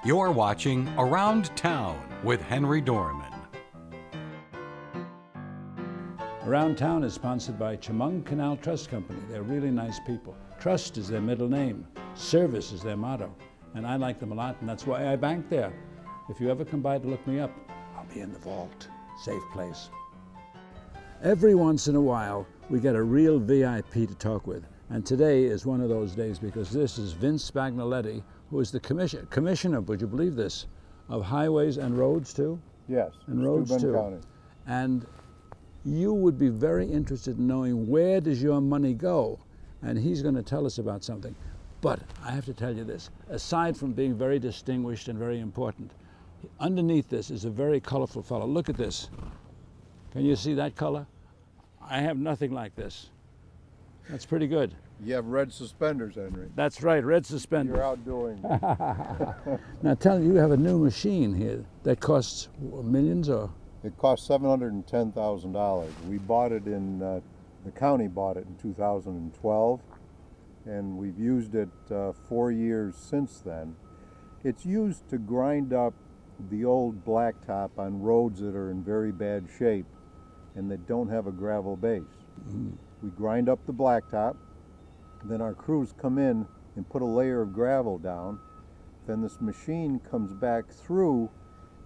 You're watching Around Town with Henry Dormann. Around Town is sponsored by Chemung Canal Trust Company. They're really nice people. Trust is their middle name. Service is their motto. And I like them a lot, and that's why I bank there. If you ever come by to look me up, I'll be in the vault. Safe place. Every once in a while, we get a real VIP to talk with. And today is one of those days because this is Vince Spagnoletti, who is the commissioner, would you believe this, of highways and roads too? Yes, And roads too. County. And you would be very interested in knowing where does your money go, and he's going to tell us about something. But I have to tell you this, aside from being very distinguished and very important, underneath this is a very colorful fellow. Look at this. Can you see that color? I have nothing like this. That's pretty good. You have red suspenders, Henry. That's right, red suspenders. You're outdoing me. Now tell me, you have a new machine here that costs millions or? It cost $710,000. We bought it in, the county bought it in 2012, and we've used it 4 years since then. It's used to grind up the old blacktop on roads that are in very bad shape and that don't have a gravel base. Mm-hmm. We grind up the blacktop, then our crews come in and put a layer of gravel down. Then this machine comes back through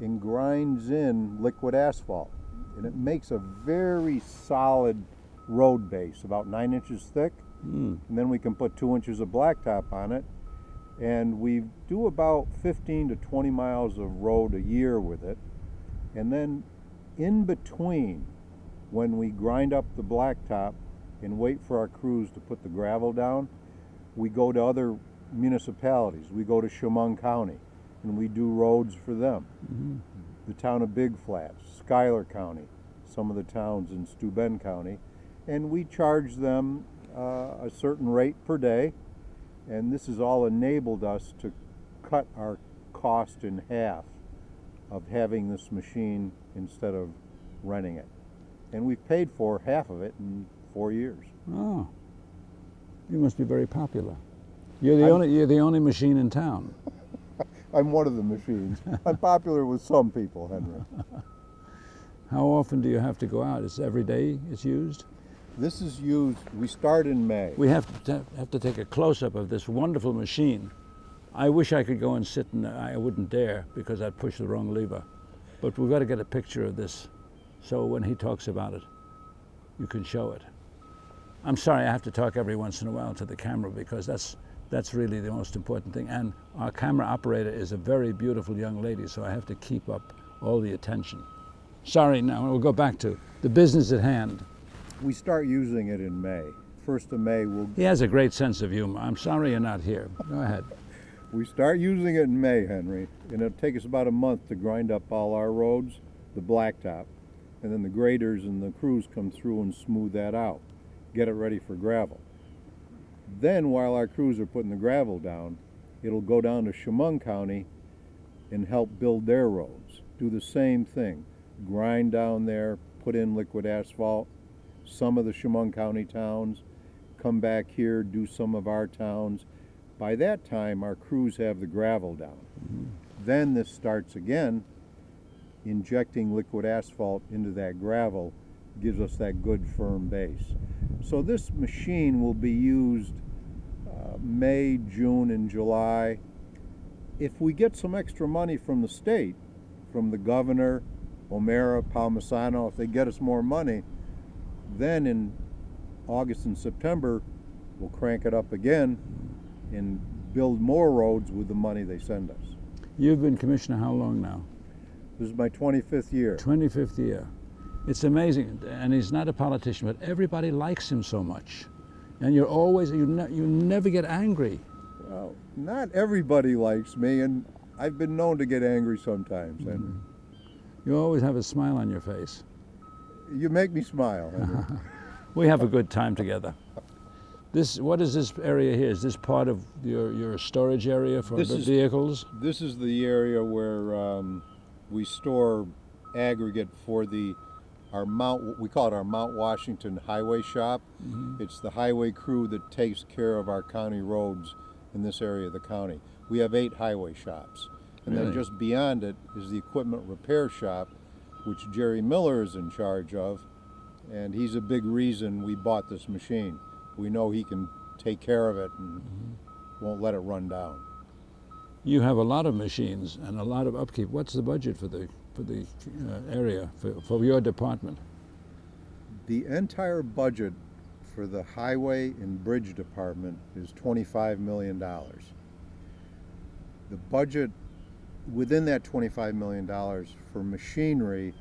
and grinds in liquid asphalt. And it makes a very solid road base, about 9 inches thick. And then we can put 2 inches of blacktop on it. And we do about 15 to 20 miles of road a year with it. And then in between, when we grind up the blacktop and wait for our crews to put the gravel down, we go to other municipalities. We go to Chemung County and we do roads for them. Mm-hmm. The town of Big Flats, Schuyler County, some of the towns in Steuben County, and we charge them a certain rate per day, and this has all enabled us to cut our cost in half of having this machine instead of renting it. And we've paid for half of it in 4 years. Oh, you must be very popular. You're the only machine in town. I'm one of the machines. I'm popular with some people, Henry. How often do you have to go out? It's every day it's used? This is used, we start in May. We have to take a close-up of this wonderful machine. I wish I could go and sit, and I wouldn't dare because I'd push the wrong lever. But we've got to get a picture of this so when he talks about it, you can show it. I'm sorry I have to talk every once in a while to the camera because that's really the most important thing. And our camera operator is a very beautiful young lady, so I have to keep up all the attention. Sorry, now we'll go back to the business at hand. We start using it in May. 1st of May, He has a great sense of humor. I'm sorry you're not here. Go ahead. We start using it in May, Henry, and it'll take us about a month to grind up all our roads, the blacktop, and then the graders and the crews come through and smooth that out, get it ready for gravel. Then while our crews are putting the gravel down, it'll go down to Chemung County and help build their roads. Do the same thing, grind down there, put in liquid asphalt. Some of the Chemung County towns come back here, do some of our towns. By that time, our crews have the gravel down. Mm-hmm. Then this starts again, injecting liquid asphalt into that gravel gives us that good firm base. So this machine will be used May, June, and July. If we get some extra money from the state, from the governor, O'Mara, Palmisano, if they get us more money, then in August and September, we'll crank it up again and build more roads with the money they send us. You've been commissioner how long now? This is my 25th year. 25th year. It's amazing, and he's not a politician, but everybody likes him so much. And you're always, you never get angry. Well, not everybody likes me, and I've been known to get angry sometimes, Henry. You always have a smile on your face. You make me smile, Henry. We have a good time together. What is this area here? Is this part of your storage area for the vehicles? This is the area where we store aggregate for we call it our Mount Washington Highway Shop. Mm-hmm. It's the highway crew that takes care of our county roads in this area of the county. We have 8 highway shops. And then just beyond it is the equipment repair shop, which Jerry Miller is in charge of, and he's a big reason we bought this machine. We know he can take care of it and won't let it run down. You have a lot of machines and a lot of upkeep. What's the budget for the area, for your department? The entire budget for the highway and bridge department is $25 million. The budget within that $25 million for machinery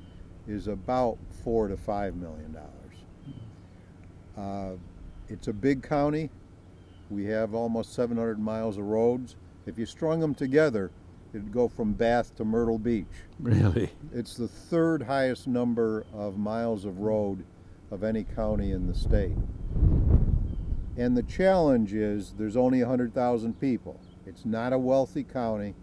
is about $4 to $5 million. It's a big county. We have almost 700 miles of roads. If you strung them together, it'd go from Bath to Myrtle Beach. Really? It's the third highest number of miles of road of any county in the state. And the challenge is there's only 100,000 people. It's not a wealthy county,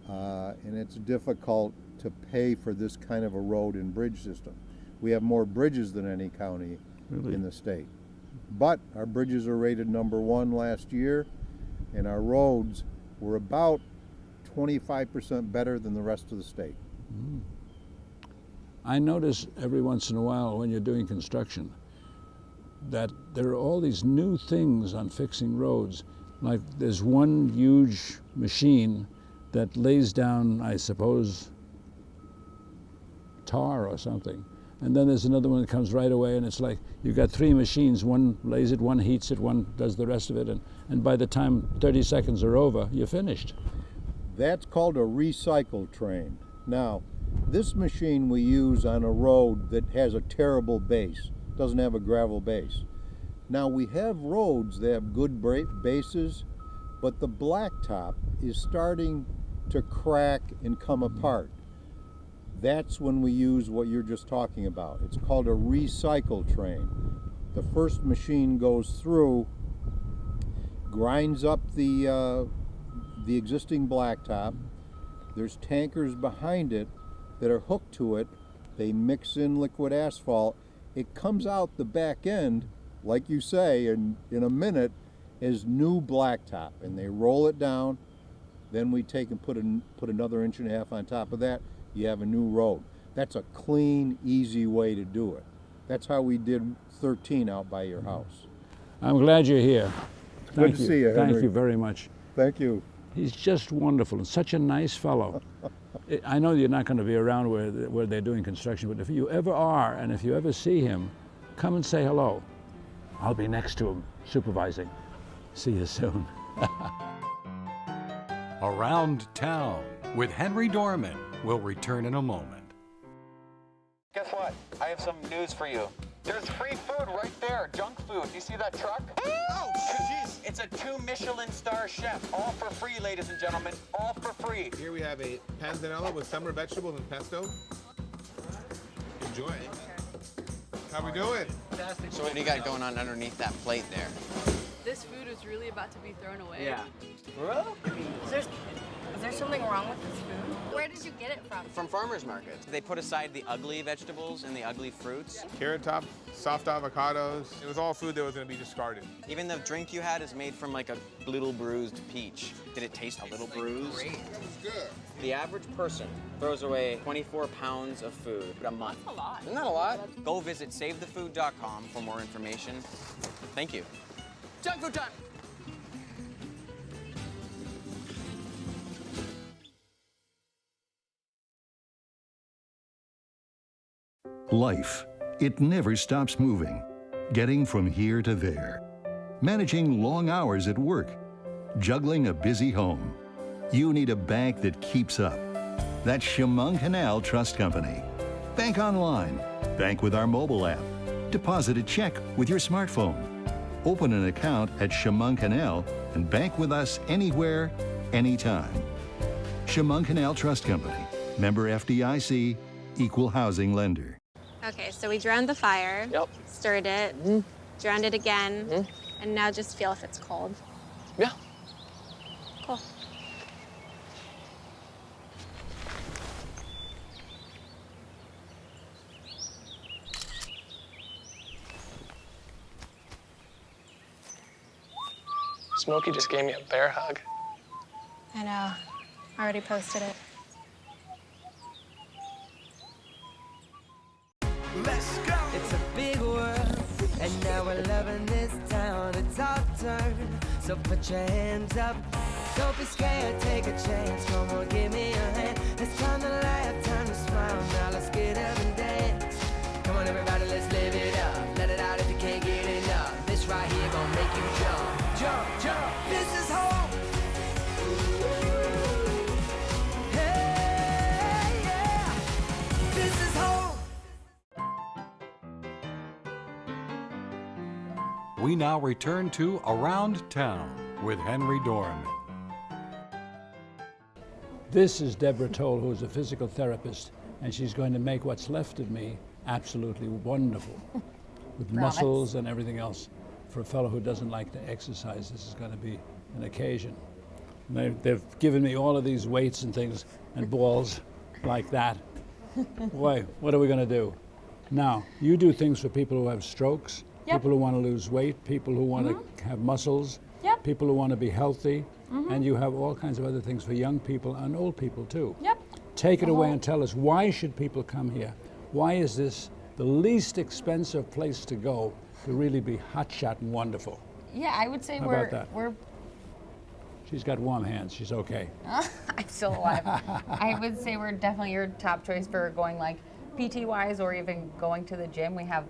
and it's difficult to pay for this kind of a road and bridge system. We have more bridges than any county in the state. But our bridges are rated #1 last year, and our roads were about 25% better than the rest of the state. I notice every once in a while when you're doing construction that there are all these new things on fixing roads. Like there's one huge machine that lays down, I suppose, tar or something. And then there's another one that comes right away, and it's like you've got 3 machines. One lays it, one heats it, one does the rest of it, and by the time 30 seconds are over, you're finished. That's called a recycle train. Now, this machine we use on a road that has a terrible base, doesn't have a gravel base. Now, we have roads that have good bases, but the blacktop is starting to crack and come apart. That's when we use what you're just talking about. It's called a recycle train. The first machine goes through, grinds up the existing blacktop. There's tankers behind it that are hooked to it. They mix in liquid asphalt. It comes out the back end, like you say, in a minute, as new blacktop, and they roll it down. Then we take and put another 1.5 inches on top of that. You have a new road. That's a clean, easy way to do it. That's how we did 13 out by your house. I'm glad you're here. Good to see you, Henry. Thank you very much. Thank you. He's just wonderful and such a nice fellow. I know you're not going to be around where they're doing construction, but if you ever are, and if you ever see him, come and say hello. I'll be next to him, supervising. See you soon. Around Town with Henry Dormann will return in a moment. Guess what? I have some news for you. There's free food right there, junk food. You see that truck? Oh, jeez. It's a 2 Michelin star chef. All for free, ladies and gentlemen. All for free. Here we have a panzanella with summer vegetables and pesto. Enjoy. How we doing? Fantastic. So what do you got going on underneath that plate there? This food is really about to be thrown away. Yeah. Is there something wrong with this food? Where did you get it from? From farmers markets. They put aside the ugly vegetables and the ugly fruits. Carrot top, soft avocados. It was all food that was going to be discarded. Even the drink you had is made from like a little bruised peach. Did it taste a little bruised? It was good. The average person throws away 24 pounds of food a month. That's a lot. Isn't that a lot? Go visit savethefood.com for more information. Thank you. Junk food time! Life, it never stops moving. Getting from here to there. Managing long hours at work. Juggling a busy home. You need a bank that keeps up. That's Chemung Canal Trust Company. Bank online. Bank with our mobile app. Deposit a check with your smartphone. Open an account at Chemung Canal and bank with us anywhere, anytime. Chemung Canal Trust Company. Member FDIC. Equal housing lender. Okay, so we drowned the fire. Yep. Stirred it. Drowned it again. And now just feel if it's cold. Yeah. Cool. Smokey just gave me a bear hug. I know. Already posted it. Let's go! It's a big world, and now we're loving this town. It's our turn, so put your hands up. Don't be scared, take a chance. Come on, give me a hand. It's time to laugh, time to smile. Now let's get up and dance. Come on, everybody, let's live it up. Let it out if you can't get enough. This right here gonna make you jump, jump, jump. This is home. Hey, yeah. This is home. We now return to Around Town with Henry Dormann. This is Deborah Towle, who's a physical therapist, and she's going to make what's left of me absolutely wonderful with muscles and everything else. For a fellow who doesn't like to exercise, this is going to be an occasion. And they've given me all of these weights and things and balls like that. Boy, what are we going to do? Now, you do things for people who have strokes, people who want to lose weight, people who want to have muscles, people who want to be healthy, and you have all kinds of other things for young people and old people too. Take it away and tell us, why should people come here? Why is this the least expensive place to go to really be hotshot and wonderful? Yeah, I would say How about that? She's got warm hands, she's okay. I'm still alive. I would say we're definitely your top choice for going like PT-wise or even going to the gym. We have,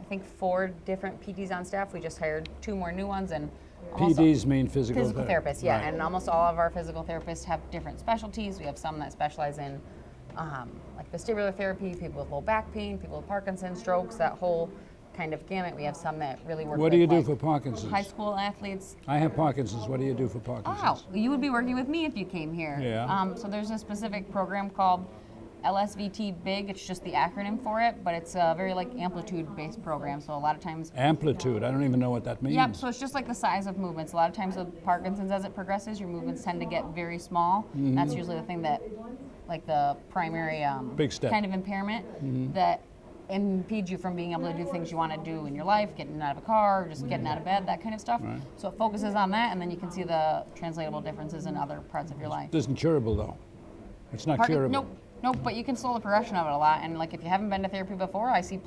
I think, 4 different PTs on staff. We just hired 2 more new ones, and PDs mean physical therapists, yeah, right. And almost all of our physical therapists have different specialties. We have some that specialize in like vestibular therapy, people with low back pain, people with Parkinson's, strokes, that whole kind of gamut. We have some that really work What do you do like for Parkinson's? high school athletes. I have Parkinson's. What do you do for Parkinson's? Oh, you would be working with me if you came here. Yeah. So there's a specific program called LSVT Big. It's just the acronym for it, but it's a very like amplitude-based program. So a lot of times. Amplitude. I don't even know what that means. Yep. So it's just like the size of movements. A lot of times with Parkinson's, as it progresses, your movements tend to get very small. That's usually the thing that, like the primary big step. Kind of impairment that impedes you from being able to do things you want to do in your life, getting out of a car, just getting out of bed, that kind of stuff. Right. So it focuses on that, and then you can see the translatable differences in other parts of your life. It isn't curable though. It's not curable. Nope, but you can slow the progression of it a lot. And like if you haven't been to therapy before, I see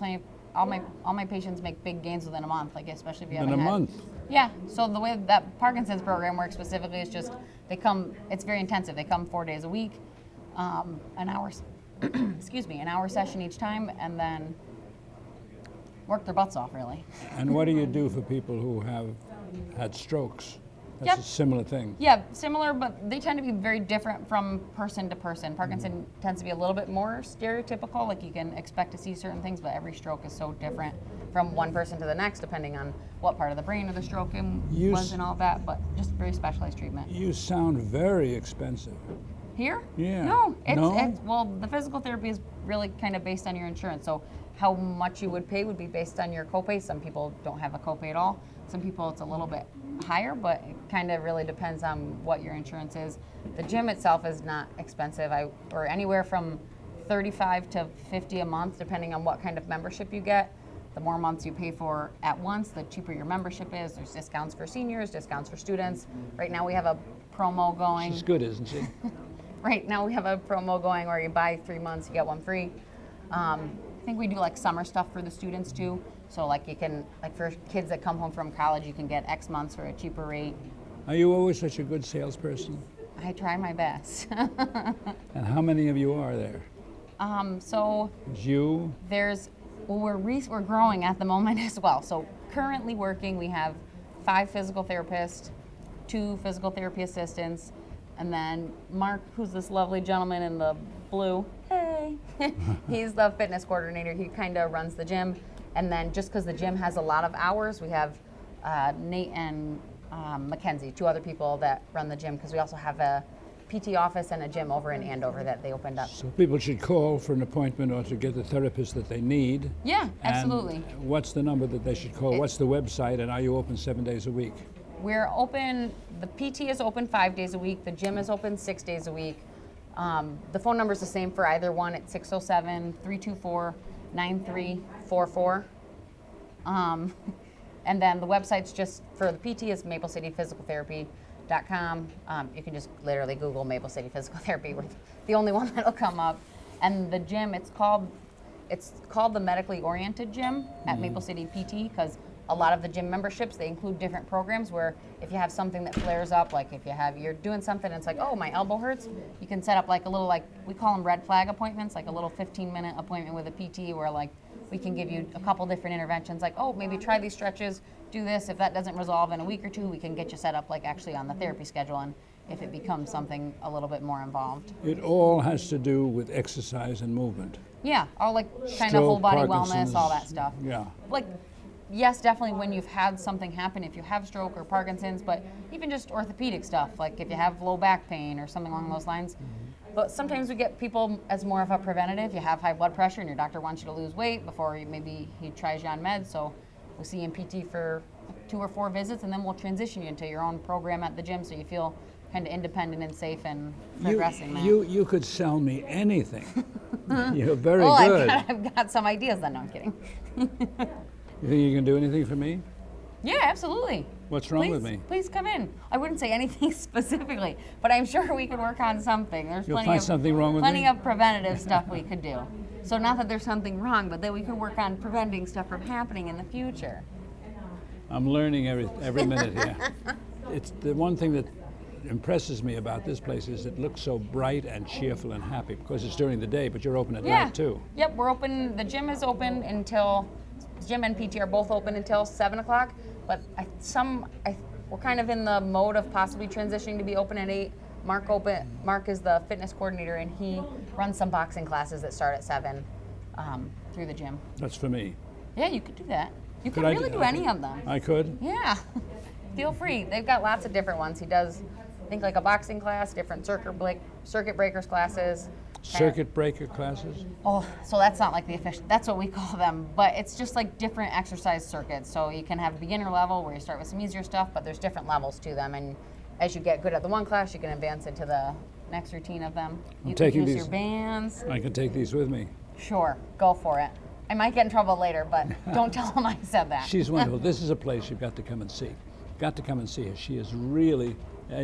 all my patients make big gains within a month, like especially if you haven't In a had. month? Yeah, so the way that Parkinson's program works specifically is just it's very intensive. They come 4 days a week, an hour, an hour session each time, and then work their butts off, really. And what do you do for people who have had strokes? That's a similar thing. Yeah, similar, but they tend to be very different from person to person. Parkinson tends to be a little bit more stereotypical, like you can expect to see certain things, but every stroke is so different from one person to the next, depending on what part of the brain of the stroke was and all that, but just very specialized treatment. You sound very expensive. Here? Yeah. No, it's well, the physical therapy is really kind of based on your insurance, so how much you would pay would be based on your copay. Some people don't have a copay at all. Some people it's a little bit higher, but it kind of really depends on what your insurance is. The gym itself is not expensive, or anywhere from $35 to $50 a month, depending on what kind of membership you get. The more months you pay for at once, the cheaper your membership is. There's discounts for seniors, discounts for students. Right now we have a promo going. She's good, isn't she? Right now we have a promo going where you buy 3 months, you get 1 free. I think we do like summer stuff for the students too. So like you can, like for kids that come home from college, you can get X months for a cheaper rate. Are you always such a good salesperson? I try my best. And how many of you are there? So You? we're growing at the moment as well. So currently working, we have 5 physical therapists, 2 physical therapy assistants, and then Mark, who's this lovely gentleman in the blue. Hey, he's the fitness coordinator. He kind of runs the gym. And then just because the gym has a lot of hours, we have Nate and Mackenzie, 2 other people that run the gym, because we also have a PT office and a gym over in Andover that they opened up. So people should call for an appointment or to get the therapist that they need. Yeah, absolutely. And what's the number that they should call? What's the website, and are you open 7 days a week? We're open, the PT is open 5 days a week, the gym is open 6 days a week. The phone number is the same for either one at 607-324-9344. And then the website's just for the PT is Maple City Physical Therapy. maplecitypt.com. You can just literally Google Maple City Physical Therapy. We're the only one that'll come up. And the gym, it's called the Medically Oriented Gym at Maple City PT, because a lot of the gym memberships, they include different programs where if you have something that flares up, like if you're doing something and it's like, oh, my elbow hurts, you can set up like a little, like, we call them red flag appointments, like a little 15-minute appointment with a PT where like we can give you a couple different interventions, like, oh, maybe try these stretches, do this. If that doesn't resolve in a week or two, we can get you set up like actually on the therapy schedule, and if it becomes something a little bit more involved. It all has to do with exercise and movement. Yeah, all like kind of whole body Parkinson's, wellness, all that stuff. Yeah. Like, yes, definitely when you've had something happen, if you have stroke or Parkinson's, but even just orthopedic stuff, like if you have low back pain or something along those lines. But sometimes we get people as more of a preventative. You have high blood pressure and your doctor wants you to lose weight before maybe he tries you on meds. So we'll see you in PT for 2 or 4 visits, and then we'll transition you into your own program at the gym so you feel kind of independent and safe and progressing. You could sell me anything. You're very well, good. I've got some ideas then. No, I'm kidding. You think you can do anything for me? Yeah, absolutely. What's wrong with me? Please come in. I wouldn't say anything specifically, but I'm sure we could work on something. There's You'll find something wrong with me? plenty of preventative stuff we could do. So not that there's something wrong, but that we could work on preventing stuff from happening in the future. I'm learning every minute here. It's the one thing that impresses me about this place is it looks so bright and cheerful and happy, because it's during the day, but you're open at night too. Yep, we're open. The gym is open until, gym and PT are both open until 7 o'clock, but we're kind of in the mode of possibly transitioning to be open at 8. Mark is the fitness coordinator, and he runs some boxing classes that start at 7 through the gym. That's for me. Yeah, you could do that. You could really do any of them. I could? Yeah. Feel free. They've got lots of different ones. He does, I think, like a boxing class, different circuit breakers classes. Circuit breaker classes? Oh, so that's not like the official, that's what we call them, but it's just like different exercise circuits. So you can have a beginner level where you start with some easier stuff, but there's different levels to them. And as you get good at the one class, you can advance into the next routine of them. You can use your bands. I can take these with me. Sure, go for it. I might get in trouble later, but don't tell them I said that. She's wonderful. This is a place you've got to come and see. Got to come and see her. She is really,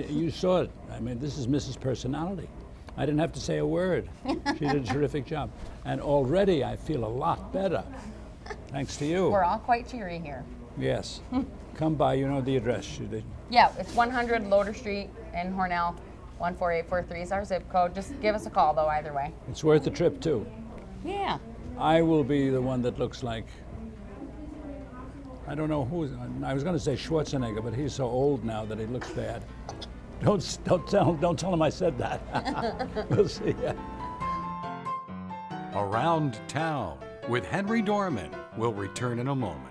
you saw it. I mean, this is Mrs. Personality. I didn't have to say a word. She did a terrific job. And already I feel a lot better, thanks to you. We're all quite cheery here. Yes. Come by, you know the address. Yeah, it's 100 Loader Street in Hornell. 14843 is our zip code. Just give us a call, though, either way. It's worth the trip, too. Yeah. I will be the one that looks like, I don't know who, I was going to say Schwarzenegger, but he's so old now that he looks bad. Don't tell him I said that. We'll see ya. Around Town with Henry Dormann will return in a moment.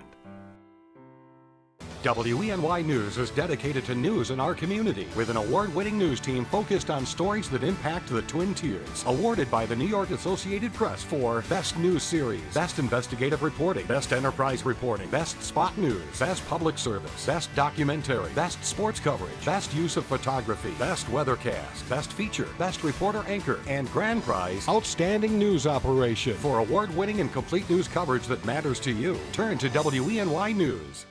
WENY News is dedicated to news in our community with an award-winning news team focused on stories that impact the Twin Tiers. Awarded by the New York Associated Press for Best News Series, Best Investigative Reporting, Best Enterprise Reporting, Best Spot News, Best Public Service, Best Documentary, Best Sports Coverage, Best Use of Photography, Best Weathercast, Best Feature, Best Reporter Anchor, and Grand Prize Outstanding News Operation. For award-winning and complete news coverage that matters to you, turn to WENY News.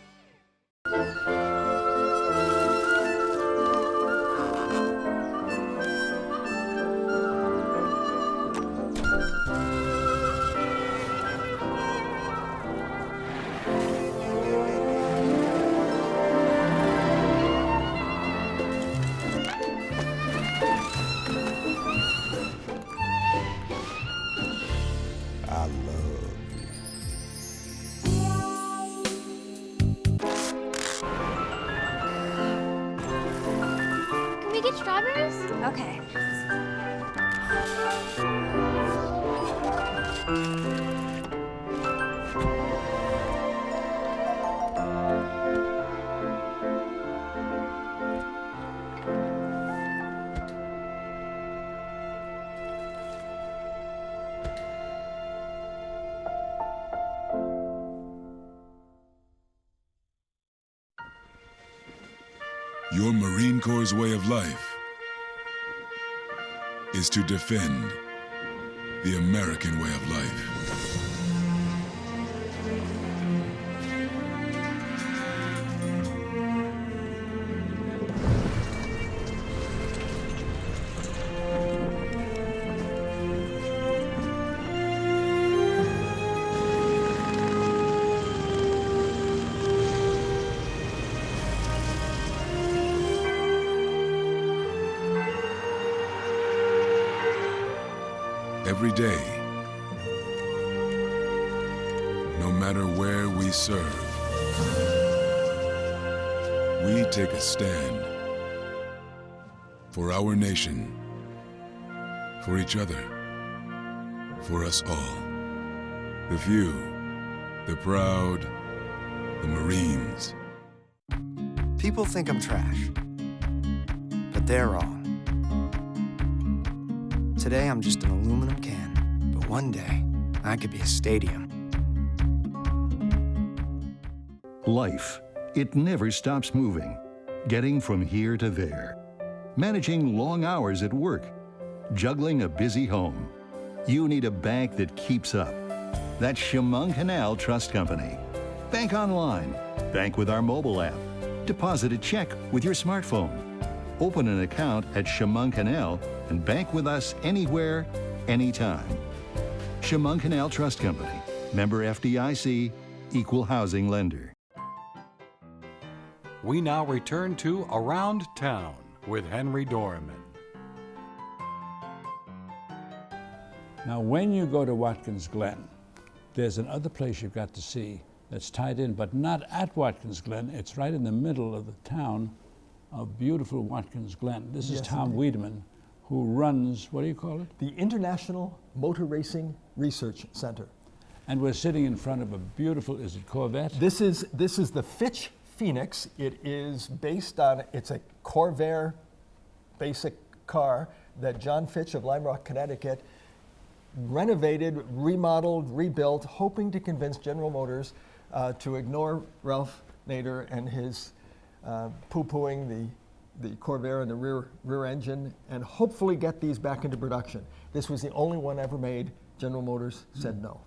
Strawberries? Okay. Your Marine Corps' way of life is to defend the American way of life. every day. No matter where we serve, we take a stand for our nation, for each other, for us all. The few, the proud, the Marines. People think I'm trash, but they're wrong. Today I'm just an aluminum can, but one day I could be a stadium. Life, it never stops moving. Getting from here to there. Managing long hours at work. Juggling a busy home. You need a bank that keeps up. That's Chemung Canal Trust Company. Bank online. Bank with our mobile app. Deposit a check with your smartphone. Open an account at Chemung Canal and bank with us anywhere, anytime. Chemung Canal Trust Company. Member FDIC. Equal housing lender. We now return to Around Town with Henry Dormann. Now, when you go to Watkins Glen, there's another place you've got to see that's tied in, but not at Watkins Glen. It's right in the middle of the town of beautiful Watkins Glen. This is Yes, Tom indeed. Weidmann, who runs, what do you call it? The International Motor Racing Research Center. And we're sitting in front of a beautiful, is it Corvette? This is the Fitch Phoenix. It is based on, it's a Corvair basic car that John Fitch of Lime Rock, Connecticut renovated, remodeled, rebuilt, hoping to convince General Motors to ignore Ralph Nader and his poo-pooing the Corvair and the rear engine, and hopefully get these back into production. This was the only one ever made. General Motors said no.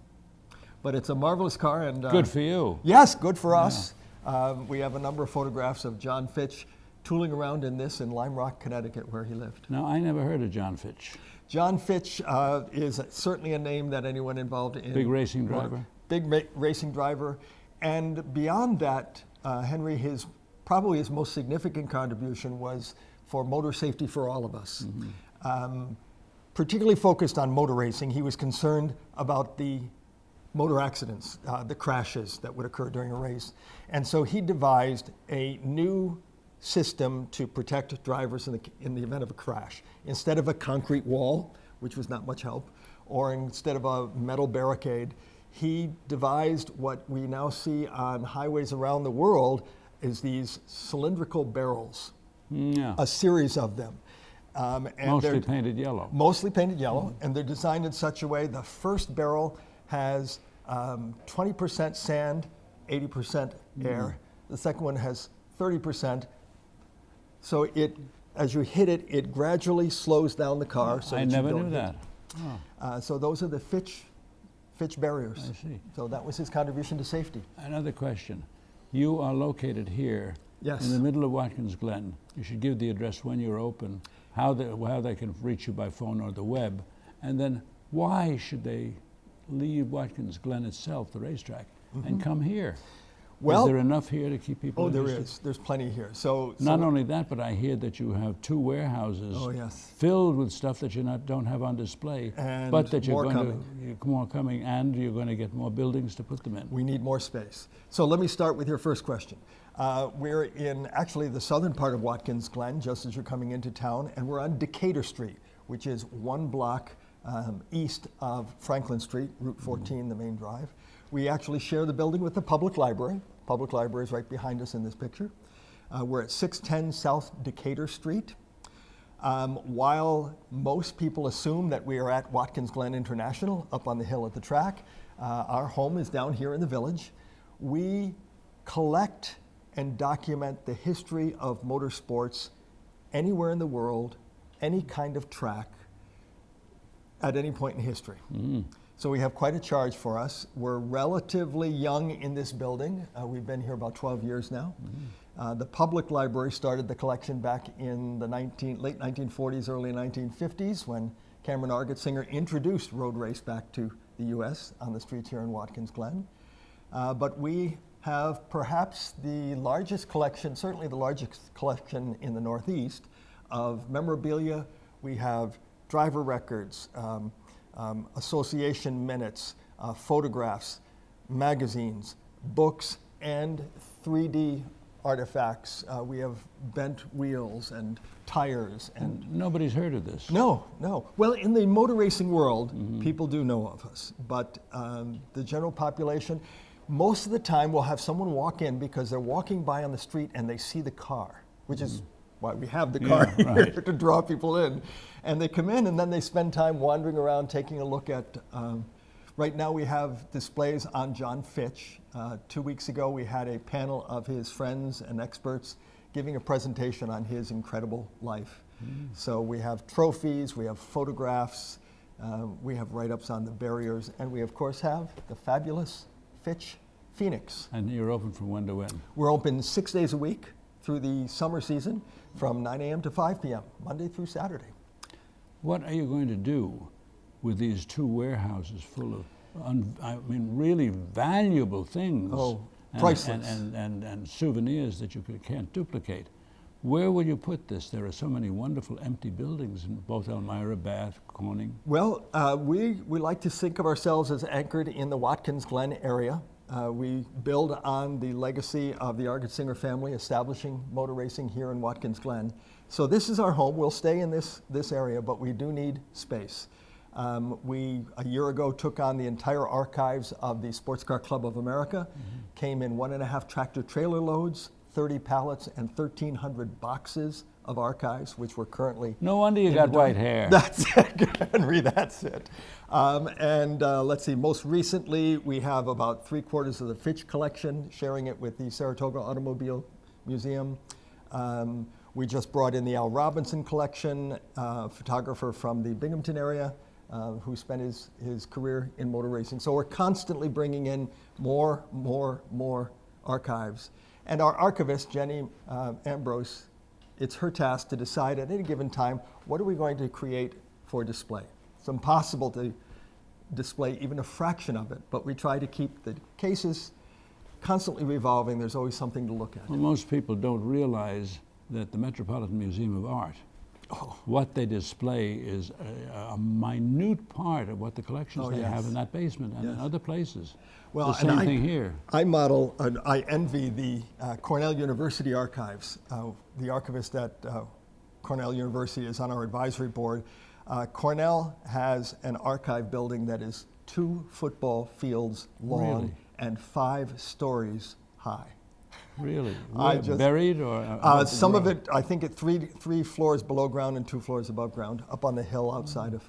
But it's a marvelous car. And good for you. Yes, good for us. We have a number of photographs of John Fitch tooling around in this in Lime Rock, Connecticut, where he lived. Now, I never heard of John Fitch. John Fitch is certainly a name that anyone involved in... Big racing driver? Big racing driver. And beyond that, Henry, probably his most significant contribution was for motor safety for all of us. Mm-hmm. Particularly focused on motor racing, he was concerned about the motor accidents, the crashes that would occur during a race. And so he devised a new system to protect drivers in the event of a crash. Instead of a concrete wall, which was not much help, or instead of a metal barricade, he devised what we now see on highways around the world is these cylindrical barrels, a series of them. And mostly painted yellow. Mostly painted yellow, and they're designed in such a way, the first barrel has 20% sand, 80% air. The second one has 30%. So as you hit it, it gradually slows down the car. So I never knew that. So those are the Fitch barriers. I see. So that was his contribution to safety. Another question. You are located here in the middle of Watkins Glen. You should give the address when you're open, how they can reach you by phone or the web, and then why should they leave Watkins Glen itself, the racetrack, and come here? Well, is there enough here to keep people there interested? is. There's plenty here. So not only that, but I hear that you have 2 warehouses filled with stuff that you don't have on display, and but that you're more coming, and you're going to get more buildings to put them in. We need more space. So let me start with your first question. We're in actually the southern part of Watkins Glen, just as you're coming into town, and we're on Decatur Street, which is 1 block east of Franklin Street, Route 14, the main drive. We actually share the building with the public library. Public library is right behind us in this picture. We're at 610 South Decatur Street. While most people assume that we are at Watkins Glen International, up on the hill at the track, our home is down here in the village. We collect and document the history of motorsports anywhere in the world, any kind of track, at any point in history. So we have quite a charge for us. We're relatively young in this building. We've been here about 12 years now. The public library started the collection back in the late 1940s, early 1950s, when Cameron Argetsinger introduced road race back to the US on the streets here in Watkins Glen. But we have perhaps the largest collection, certainly the largest collection in the Northeast, of memorabilia. We have driver records, association minutes, photographs, magazines, books, and 3D artifacts. We have bent wheels and tires. And nobody's heard of this. No. Well, in the motor racing world, people do know of us, but the general population, most of the time we'll have someone walk in because they're walking by on the street and they see the car, which is why we have the car here to draw people in. And they come in and then they spend time wandering around taking a look at, right now we have displays on John Fitch. 2 weeks ago we had a panel of his friends and experts giving a presentation on his incredible life. So we have trophies, we have photographs, we have write-ups on the barriers, and we of course have the fabulous Fitch Phoenix. And you're open from when to when? We're open 6 days a week through the summer season from 9 a.m. to 5 p.m., Monday through Saturday. What are you going to do with these 2 warehouses full of, really valuable things? Oh, priceless. And souvenirs that you can't duplicate. Where will you put this? There are so many wonderful empty buildings in both Elmira, Bath, Corning. Well, we like to think of ourselves as anchored in the Watkins Glen area. We build on the legacy of the Argersinger family establishing motor racing here in Watkins Glen. So this is our home. We'll stay in this area, but we do need space. We, a year ago, took on the entire archives of the Sports Car Club of America, came in 1.5 tractor trailer loads, 30 pallets, and 1,300 boxes of archives, which we're currently... No wonder you got white hair. That's it, Henry, that's it. Let's see, most recently we have about 3/4 of the Fitch collection, sharing it with the Saratoga Automobile Museum. We just brought in the Al Robinson collection, photographer from the Binghamton area, who spent his career in motor racing. So we're constantly bringing in more archives. And our archivist, Jenny Ambrose, it's her task to decide at any given time, what are we going to create for display? It's impossible to display even a fraction of it, but we try to keep the cases constantly revolving. There's always something to look at. Well, most people don't realize that the Metropolitan Museum of Art, what they display is a minute part of what the collections they have in that basement and in other places. Well, the same thing here. I envy the Cornell University archives. The archivist at Cornell University is on our advisory board. Cornell has an archive building that is 2 football fields long and 5 stories high. Really? Buried or? Some of it, I think, at 3 floors below ground and 2 floors above ground, up on the hill outside of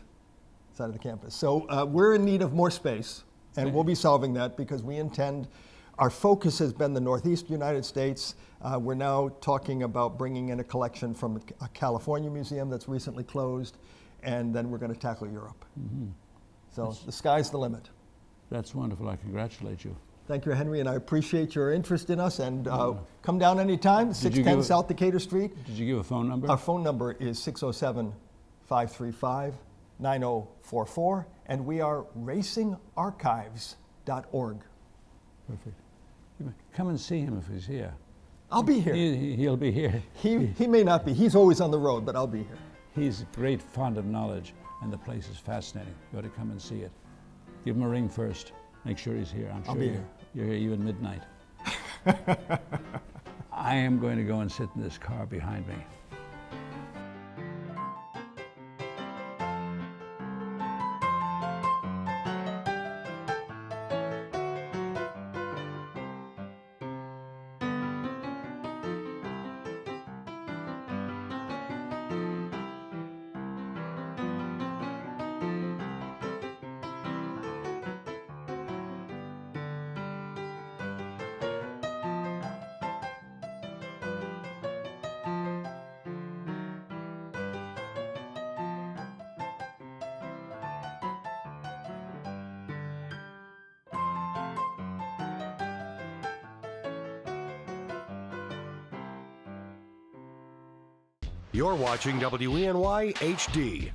the campus. So we're in need of more space, and we'll be solving that because we intend. Our focus has been the Northeast United States. We're now talking about bringing in a collection from a California museum that's recently closed, and then we're going to tackle Europe. So the sky's the limit. That's wonderful. I congratulate you. Thank you, Henry, and I appreciate your interest in us. And come down anytime, 610 South Decatur Street. Did you give a phone number? Our phone number is 607-535-9044, and we are racingarchives.org. Perfect. Come and see him if he's here. I'll be here. He'll be here. He may not be. He's always on the road, but I'll be here. He's great fond of knowledge, and the place is fascinating. You ought to come and see it. Give him a ring first. Make sure he's here. I'll be here. You're here even midnight. I am going to go and sit in this car behind me. You're watching WENY HD.